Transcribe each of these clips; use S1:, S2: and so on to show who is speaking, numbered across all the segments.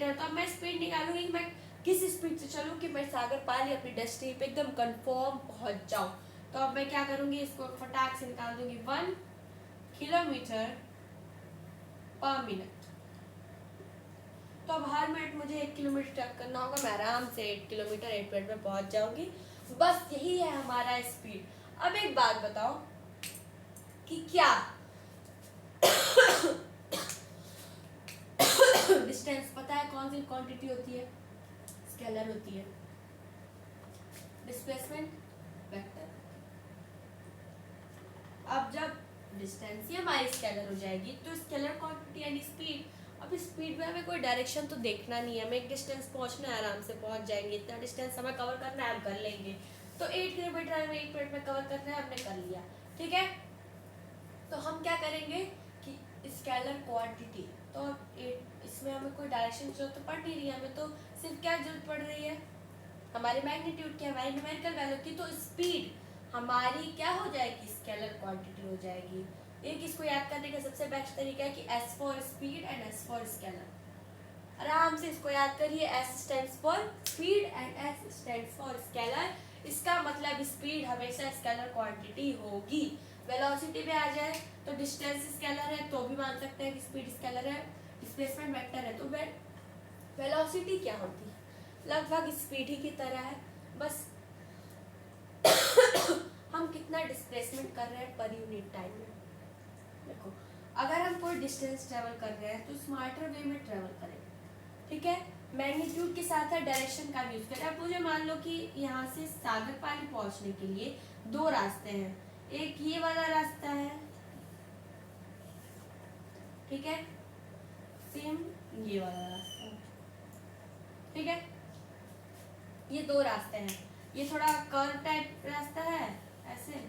S1: Metre. तो अब मैं स्पीड निकालूंगी कि मैं किस स्पीड से चलूँ कि मैं सागर पाली अपनी डेस्टिनी पे एकदम कंफर्म पहुंच जाऊँ। तो अब मैं क्या करूँगी, इसको फटाक से निकाल दूंगी, 1 किलोमीटर पर मिनट। तो अब हर मिनट मुझे 1 किलोमीटर ट्रैक करना होगा, मैं आराम से 8 किलोमीटर 8 मिनट में पहुंच जाऊंगी। बस यही है हमारा स्पीड। अब एक बात बताओ कि क्या डिस्टेंस पता है कौन सी क्वांटिटी होती है? स्केलर होती है। Displacement vector. अब जब डिस्टेंस ही हमारी स्केलर हो जाएगी तो स्केलर क्वांटिटी यानी स्पीड। अब स्पीड में हमें कोई डायरेक्शन तो देखना नहीं है, हमें एक डिस्टेंस पहुंचना है, आराम से पहुंच जाएंगे। इतना डिस्टेंस हमें कवर करना है, हम कर लेंगे। तो 8 किलोमीटर हमें 1 मिनट में कवर करना है, हमने कर लिया। ठीक है, तो हम क्या करेंगे कि स्केलर क्वांटिटी, तो इसमें हमें कोई डायरेक्शन की जरूरत तो पड़ नहीं रही है, हमें तो सिर्फ क्या जरूरत पड़ रही है, हमारे मैग्नीट्यूड की, हमारी न्यूमेरिकल वैल्यू की। तो स्पीड हमारी क्या हो जाएगी, स्केलर क्वांटिटी हो जाएगी। एक इसको याद करने का सबसे बेस्ट तरीका है कि S for speed and S for scalar. आराम से इसको याद करिए, S stands for speed and S stands for scalar. इसका मतलब स्पीड हमेशा स्केलर क्वांटिटी होगी। वेलोसिटी पे आ जाए तो डिस्टेंस स्केलर है तो भी मान सकते हैं कि स्पीड स्केलर है, डिस्प्लेसमेंट वेक्टर है। तो वेलोसिटी क्या होती है, लगभग स्पीड ही की तरह है, बस हम कितना डिस्प्लेसमेंट कर रहे हैं पर यूनिट टाइम में। देखो, अगर हम कोई डिस्टेंस ट्रेवल कर रहे हैं तो स्मार्टर वे में ट्रेवल करें। ठीक है, मैग्नीट्यूड के साथ साथ डायरेक्शन का यूज करें। अब मुझे मान लो कि यहाँ से सागर पाली पहुंचने के लिए 2 रास्ते हैं, एक ये वाला रास्ता है, ठीक है, सेम ये वाला रास्ता है। ठीक है, ये 2 रास्ते हैं, ये थोड़ा कर्व टाइप रास्ता है ऐसे,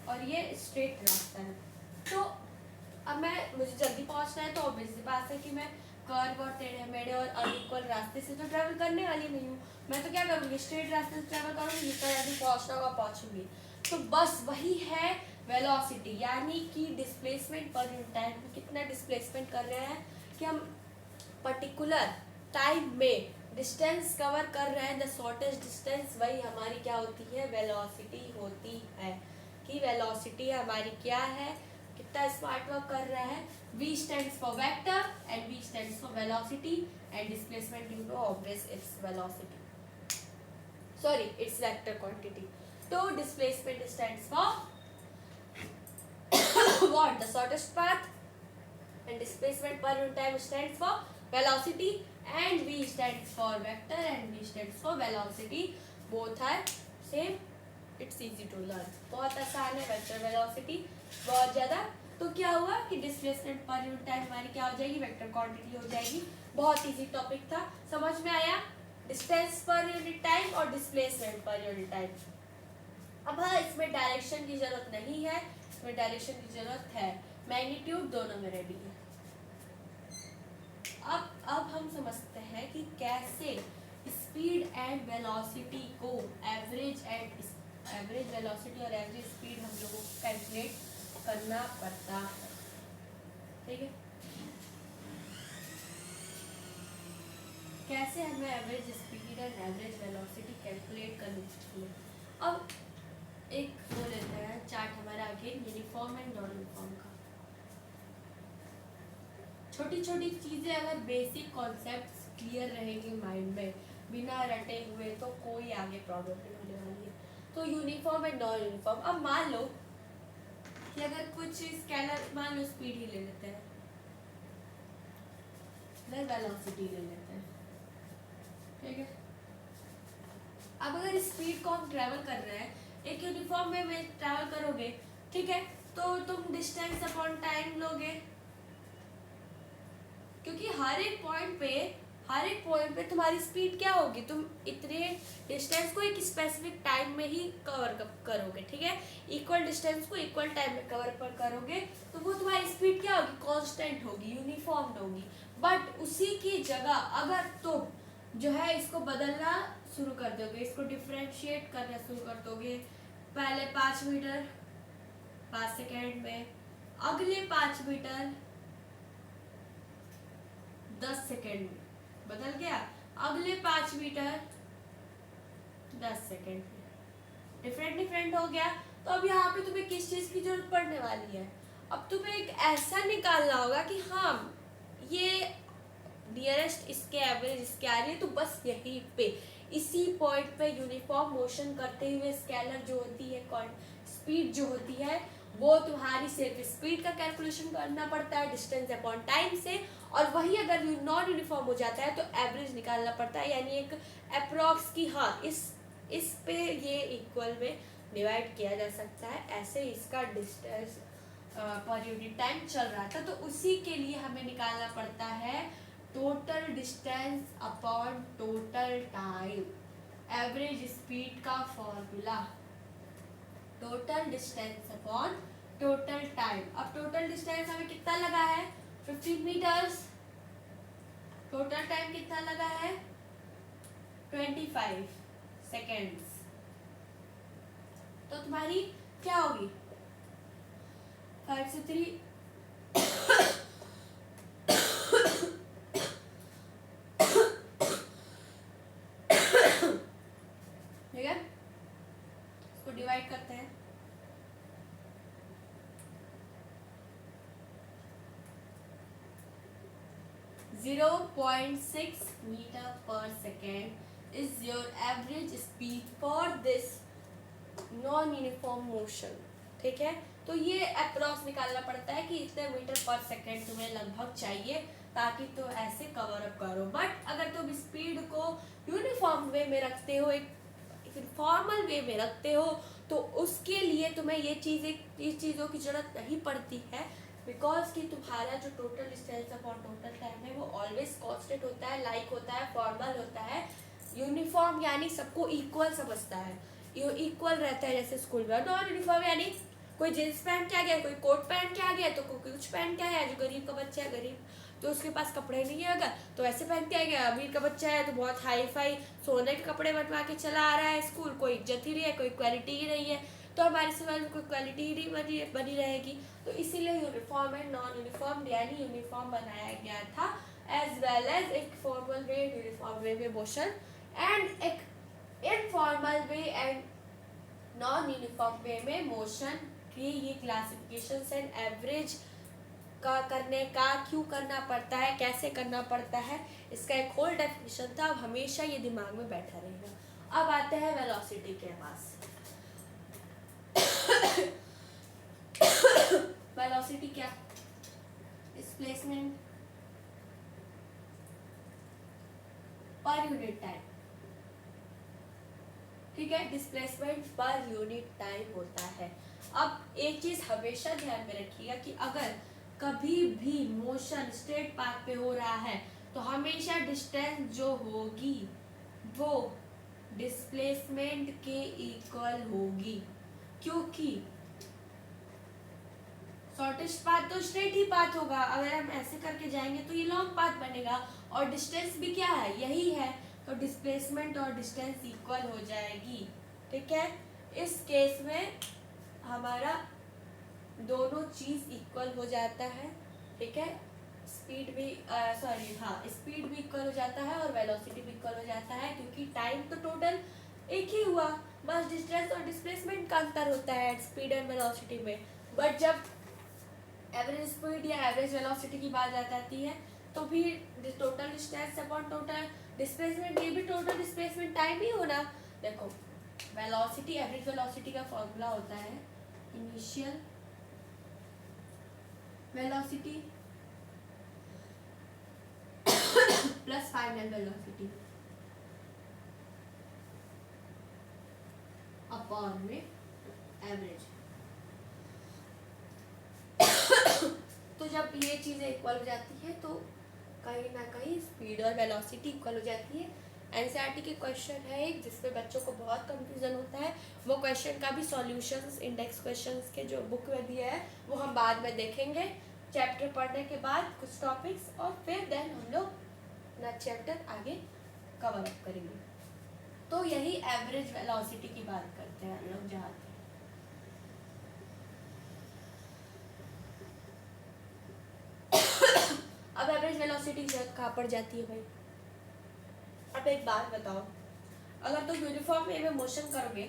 S1: और ये स्ट्रेट रास्ता है। तो अब मुझे जल्दी पहुंचना है तो ऑब्वियस सी बात है कि मैं कर्व और टेढ़े मेढ़े और अनइक्वल रास्ते से तो ट्रैवल करने वाली नहीं हूँ। मैं तो क्या करूँगी, स्ट्रेट रास्ते से ट्रैवल करूँगी, जितना जल्दी पहुँचना होगा पहुँचूंगी। तो बस वही है वेलोसिटी, यानी कि डिस्प्लेसमेंट पर यूनिट टाइम में कितना डिस्प्लेसमेंट कर रहे हैं, कि हम पर्टिकुलर टाइम में डिस्टेंस कवर कर रहे हैं, द शॉर्टेस्ट डिस्टेंस, वही हमारी क्या होती है, वेलोसिटी होती है। कि वेलोसिटी हमारी क्या है, कितना स्मार्ट वर्क कर रहा है। V stands for vector and V stands for velocity and displacement, you know obvious it's velocity, sorry it's vector quantity. So displacement stands for what, the shortest path, and displacement per unit time stands for velocity, and V stands for vector and V stands for velocity, both are same, it's easy to learn, बहुत आसान है vector velocity, बहुत ज़्यादा। तो क्या हुआ कि displacement per unit time हमारी क्या हो जाएगी, वेक्टर क्वांटिटी हो जाएगी। बहुत इजी टॉपिक था, समझ में आया, डिस्टेंस पर यूनिट टाइम और डिस्प्लेसमेंट पर यूनिट टाइम। अब हाँ, इसमें डायरेक्शन की जरूरत नहीं है, इसमें डायरेक्शन की जरूरत है, मैग्नीट्यूड दोनों में रेडी है। अब हम समझते हैं कि कैसे स्पीड एंड वेलोसिटी को एवरेज वेलोसिटी और एवरेज स्पीड हम लोगों को कैलकुलेट करना पड़ता है। ठीक है, कैसे हमें एवरेज स्पीड और एवरेज वेलोसिटी कैलकुलेट करनी चाहिए। अब एक वो लेते हैं चार्ट हमारा आगे, यूनिफॉर्म एंड नॉन यूनिफॉर्म का। छोटी छोटी चीजें अगर बेसिक कॉन्सेप्ट्स क्लियर रहेंगे माइंड में बिना रटे हुए तो कोई आगे प्रॉब्लम नहीं होने वाली है। तो यूनिफॉर्म एंड नॉन यूनिफॉर्म, अब मान लो कि अगर कुछ स्केलर, मान लो स्पीड ही ले लेते हैं, वेलोसिटी ले लेते हैं, ठीक है। अब अगर स्पीड को हम ट्रैवल कर रहे हैं, एक यूनिफॉर्म वे में ट्रैवल करोगे, ठीक है, तो तुम डिस्टेंस अपॉन टाइम लोगे, क्योंकि हर एक पॉइंट पे तुम्हारी स्पीड क्या होगी, तुम इतने डिस्टेंस को एक स्पेसिफिक टाइम में ही कवर करोगे, ठीक है, इक्वल डिस्टेंस को इक्वल टाइम में कवर करोगे, तो वो तुम्हारी स्पीड क्या होगी, कांस्टेंट होगी, यूनिफॉर्म होगी। बट उसी की जगह अगर तुम जो है इसको बदलना शुरू कर दोगे, इसको डिफ्रेंशिएट करना शुरू कर दोगे, पहले 5 मीटर 5 सेकेंड में, अगले 5 मीटर 10 सेकेंड में, बदल गया। अगले 5 मीटर 10 सेकेंड डिफरेंट हो गया। तो अब यहाँ पे तुम्हें किस चीज की जरूरत पड़ने वाली है? अब तुम्हें एक ऐसा निकालना होगा कि हाँ ये नियरेस्ट इसके एवरेज इसके आ रही है, तो बस यहीं पे इसी पॉइंट पे यूनिफॉर्म मोशन करते हुए स्केलर जो होती है स्पीड जो होती है वो तुम्हारी सिर्फ स्पीड का कैलकुलेशन करना पड़ता है डिस्टेंस अपॉन टाइम से, और वही अगर नॉन यूनिफॉर्म हो जाता है तो एवरेज निकालना पड़ता है, यानी एक अप्रॉक्स की हाँ इस पे ये इक्वल में डिवाइड किया जा सकता है। ऐसे इसका डिस्टेंस पर यूनिट टाइम चल रहा था, तो उसी के लिए हमें निकालना पड़ता है total distance upon total time, average speed का formula total distance upon total time. अब टोटल डिस्टेंस हमें कितना लगा है 15 मीटर्स, टोटल टाइम कितना लगा है 25 सेकेंड्स। तो तुम्हारी क्या होगी 5 से 3 ठीक है, इसको डिवाइड करते हैं। जीरो 0.6 मीटर पर second is your average speed for this non uniform motion. ठीक है, तो ये अप्रॉक्स निकालना पड़ता है कि इतने मीटर पर सेकेंड तुम्हें लगभग चाहिए ताकि तो ऐसे कवर अप करो। बट अगर तुम स्पीड को यूनिफॉर्म वे में रखते हो, एक फॉर्मल वे में रखते हो, तो उसके लिए तुम्हें ये चीज़ों की जरूरत नहीं पड़ती है, बिकॉज कि तुम्हारा जो total distance upon total time है वो ऑलवेज कांस्टेंट होता है, लाइक होता है, फॉर्मल होता है। यूनिफॉर्म यानी सबको इक्वल समझता है, ये इक्वल रहता है जैसे स्कूल में। नॉन यूनिफॉर्म यानी कोई जींस पहन के आ गया, कोई कोट पहन के आ गया, तो कोई कुछ पहन के आया। जो गरीब का बच्चा है, गरीब तो उसके पास कपड़े नहीं है अगर, तो ऐसे पहन के आ गया। अमीर का बच्चा है तो बहुत हाई फाई सोने के कपड़े बनवा के चला आ रहा है स्कूल, कोई इज्जत ही नहीं है, कोई क्वालिटी ही नहीं है। तो हमारे समाज में कोई क्वालिटी ही नहीं बनी रहेगी। तो इसीलिए यूनिफॉर्म एंड नॉन यूनिफॉर्म यानी यूनिफॉर्म बनाया गया था एज वेल एज एक फॉर्मल वे यूनिफॉर्म वे में मोशन, एंड एक informal way and non uniform way में मोशन की ये क्लासिफिकेशन एंड एवरेज का करने का क्यों करना पड़ता है, कैसे करना पड़ता है, इसका एक होल डेफिनेशन था। अब हमेशा ये दिमाग में बैठा रहेगा। अब आते हैं वेलोसिटी के पास। वेलोसिटी क्या? Displacement per unit time. ठीक है, डिस्प्लेसमेंट पर यूनिट टाइम होता है। अब एक चीज हमेशा ध्यान में रखिएगा कि अगर कभी भी मोशन स्ट्रेट पाथ पे हो रहा है तो हमेशा डिस्टेंस जो होगी वो डिस्प्लेसमेंट के इक्वल होगी, क्योंकि शॉर्टेस्ट पाथ तो स्ट्रेट ही पाथ होगा। अगर हम ऐसे करके जाएंगे तो ये लॉन्ग पाथ बनेगा, और डिस्टेंस भी क्या है, यही है, तो डिस्प्लेसमेंट और डिस्टेंस इक्वल हो जाएगी। ठीक है, इस केस में हमारा दोनों चीज इक्वल हो जाता है। ठीक है, स्पीड भी स्पीड भी इक्वल हो जाता है और वेलोसिटी भी इक्वल हो जाता है, क्योंकि टाइम तो टोटल एक ही हुआ, बस डिस्टेंस और डिस्प्लेसमेंट का अंतर होता है स्पीड एंड वेलोसिटी में। बट जब एवरेज स्पीड या एवरेज वेलोसिटी की बात आ जाती है तो भी total distance upon total displacement, ये भी टोटल डिस्प्लेसमेंट टाइम ही होना। देखो वेलोसिटी, एवरेज वेलोसिटी का फॉर्मूला होता है initial velocity plus final velocity upon में एवरेज। तो जब ये चीज़ें इक्वल हो जाती है तो कहीं ना कहीं स्पीड और वेलोसिटी इक्वल हो जाती है। एनसीईआरटी के क्वेश्चन है एक जिसमें बच्चों को बहुत कंफ्यूजन होता है, वो क्वेश्चन का भी सॉल्यूशंस इंडेक्स क्वेश्चंस के जो बुक में दिया है वो हम बाद में देखेंगे, चैप्टर पढ़ने के बाद कुछ टॉपिक्स, और फिर देन हम लोग अपना चैप्टर आगे कवर अप करेंगे। तो यही एवरेज वेलोसिटी की बात करते हैं हम लोग जहाँ अब एवरेज वेलोसिटी कहाँ पड़ जाती है भाई, अब एक बात बताओ, अगर तुम यूनिफॉर्म वे में मोशन करोगे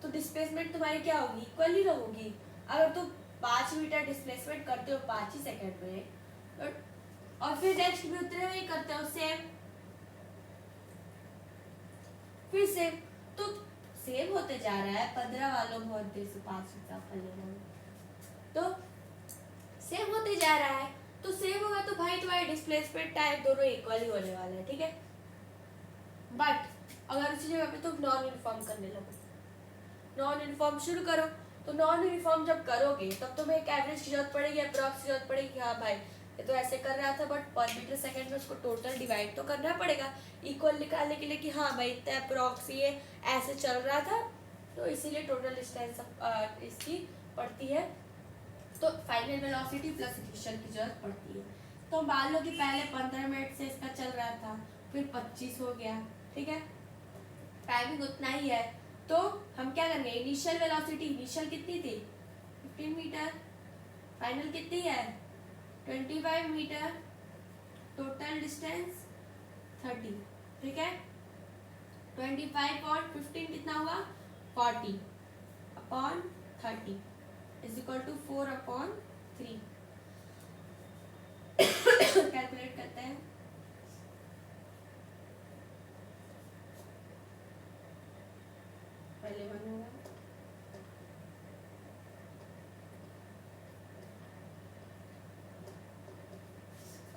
S1: तो डिस्प्लेसमेंट तुम्हारी क्या होगी, इक्वल ही होगी। अगर तुम 5 मीटर डिस्प्लेसमेंट करते हो 5 ही सेकंड में और फिर नेक्स्ट भी उतने में ही करते हो सेम, फिर सेम, तो सेम होते जा रहा है। 15 वालों बहुत देर से 5 एग्जाम्पल ले रहा हूँ, तो सेम होते जा रहा है। तो सेम होगा तो भाई तुम्हारे डिस्प्लेसमेंट टाइम दोनों इक्वल ही होने वाले हैं, ठीक है। बट अगर उसी जगह पे तुम नॉन यूनिफॉर्म करने लगो, नॉन यूनिफॉर्म शुरू करो, तो नॉन यूनिफॉर्म जब करोगे तब तुम्हें एक एवरेज की जरूरत पड़ेगी, अप्रॉक्स की जरूरत पड़ेगी। हाँ भाई ये तो ऐसे कर रहा था, बट पर मीटर सेकंड में उसको टोटल डिवाइड तो करना पड़ेगा इक्वल निकालने के लिए कि हाँ भाई इतना अप्रॉक्स ये ऐसे चल रहा था, तो इसीलिए टोटल डिस्टेंस इसकी पड़ती है। तो फाइनल वेलोसिटी प्लस इनिशियल की जरूरत पड़ती है। तो मान लो कि पहले 15 मिनट से इसका चल रहा था, फिर 25 हो गया, ठीक है, टाइमिंग उतना ही है। तो हम क्या करेंगे, इनिशियल वेलोसिटी, इनिशियल कितनी थी 15 मीटर, फाइनल कितनी है 25 मीटर, टोटल डिस्टेंस 30, ठीक है। 25 और 15 कितना हुआ 40 upon 30 is equal to 4/3। Calculate करते हैं। पहले 1 होगा,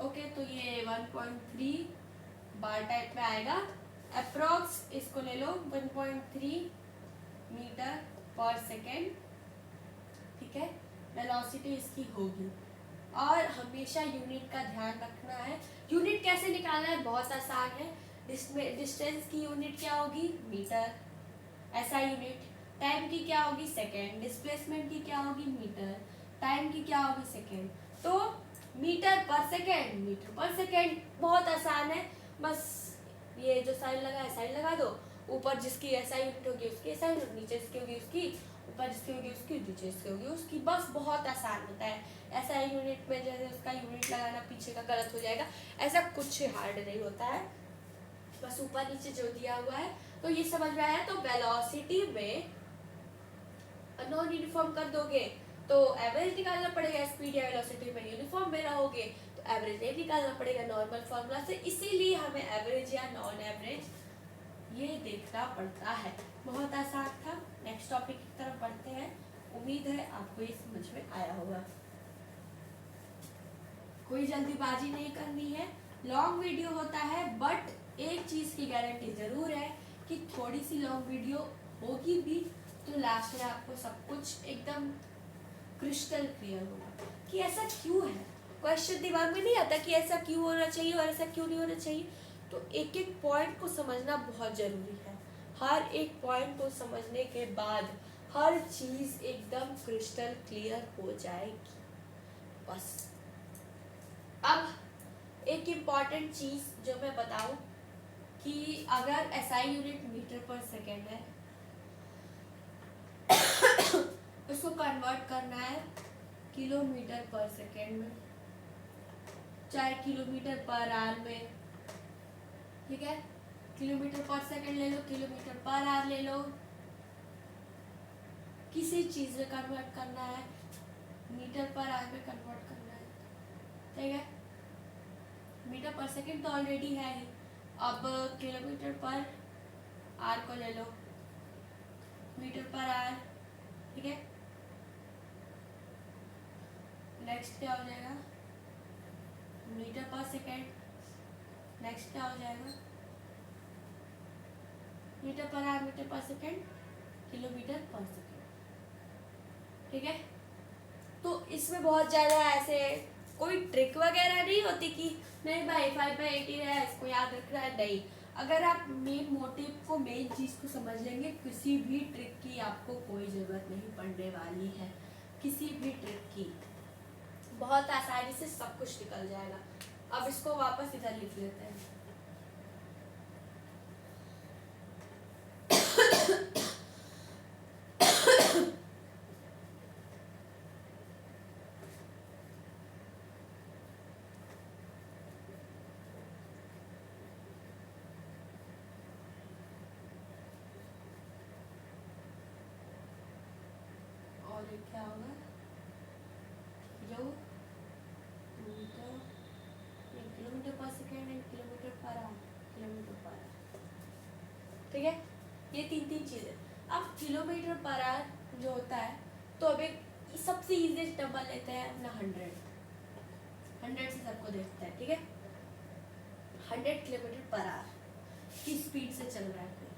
S1: ओके, तो ये 1.3 बार टाइप में आएगा। अप्रॉक्स इसको ले लो 1.3 मीटर पर सेकेंड, ठीक है, वेलोसिटी इसकी होगी। और हमेशा यूनिट का ध्यान रखना है। यूनिट कैसे निकालना है, बहुत आसान है। डिस्टेंस की यूनिट क्या होगी मीटर, ऐसा यूनिट। टाइम की क्या होगी सेकेंड, डिस्प्लेसमेंट की क्या होगी मीटर, टाइम की क्या होगी सेकेंड। तो मीटर पर सेकेंड, मीटर पर सेकेंड, बहुत आसान है। बस ये जो साइन लगा है साइन लगा दो, ऊपर जिसकी ऐसा यूनिट होगी उसकी ऐसा यूनिट, नीचे जिसकी होगी उसकी, ऊपर जिसकी होगी उसकी, नीचे जिसकी होगी उसकी, बस बहुत आसान होता है। ऐसा यूनिट में जैसे उसका यूनिट लगाना पीछे का गलत हो जाएगा, ऐसा कुछ हार्ड नहीं होता है, बस ऊपर नीचे जो दिया हुआ है। तो ये समझ में आया। तो वेलोसिटी में नॉन यूनिफॉर्म कर दोगे तो एवरेज निकालना पड़ेगा, स्पीड या वेलोसिटी में यूनिफॉर्म में रहोगे तो एवरेज नहीं निकालना पड़ेगा नॉर्मल फार्मूला से। इसीलिए हमें एवरेज या नॉन एवरेज ये देखना पड़ता है। बहुत आसान था। नेक्स्ट टॉपिक की तरफ बढ़ते हैं। उम्मीद है आपको ये समझ में आया होगा। कोई जल्दीबाजी नहीं करनी है, लॉन्ग वीडियो होता है, बट एक चीज की गारंटी जरूर है कि थोड़ी सी लॉन्ग वीडियो होगी भी तो लास्ट में आपको सब कुछ एकदम क्रिस्टल क्लियर होगा कि ऐसा क्यों है। क्वेश्चन दिमाग में नहीं आता कि ऐसा क्यों होना चाहिए और ऐसा क्यों नहीं होना चाहिए। तो एक एक पॉइंट को समझना बहुत जरूरी है। हर एक पॉइंट को समझने के बाद हर चीज एकदम क्रिस्टल क्लियर हो जाएगी। बस अब एक इम्पॉर्टेंट चीज जो मैं बताऊं कि अगर एसआई यूनिट मीटर पर सेकेंड है उसको कन्वर्ट करना है किलोमीटर पर सेकेंड में, चाहे किलोमीटर पर आवर में, ठीक है। किलोमीटर पर सेकेंड ले लो, किलोमीटर पर आवर ले लो, किसी चीज में कन्वर्ट करना है, मीटर पर आवर में कन्वर्ट करना है, ठीक है। मीटर पर सेकेंड तो ऑलरेडी है ही, अब किलोमीटर पर आवर को ले लो, मीटर पर आवर, ठीक है। नेक्स्ट क्या हो जाएगा मीटर पर सेकेंड, नेक्स्ट क्या हो जाएगा मीटर पर आवर, मीटर पर सेकेंड, किलोमीटर पर सेकेंड, ठीक है। तो इसमें बहुत ज़्यादा ऐसे कोई ट्रिक वगैरह नहीं होती कि नहीं भाई 5/80 है इसको याद रखना है, नहीं। अगर आप मेन मोटिव को, मेन चीज़ को समझ लेंगे, किसी भी ट्रिक की आपको कोई ज़रूरत नहीं पड़ने वाली है। किसी भी ट्रिक की बहुत आसानी से सब कुछ निकल जाएगा। अब इसको वापस इधर लिख लेते हैं। ये तीन तीन चीज़ें। अब किलोमीटर पर आवर जो होता है, तो अब एक सबसे इजीएस्ट नंबर लेते हैं अपना 100 से सबको देखते हैं, ठीक है। 100 किलोमीटर पर आवर की स्पीड से चल रहा है कोई,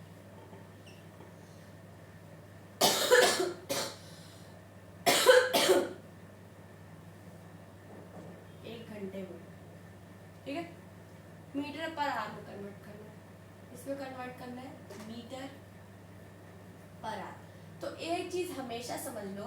S1: एक घंटे में, ठीक है। मीटर पर आवर में कन्वर्ट करना है, इसमें कन्वर्ट करना है मीटर पर आवर। तो एक चीज हमेशा समझ लो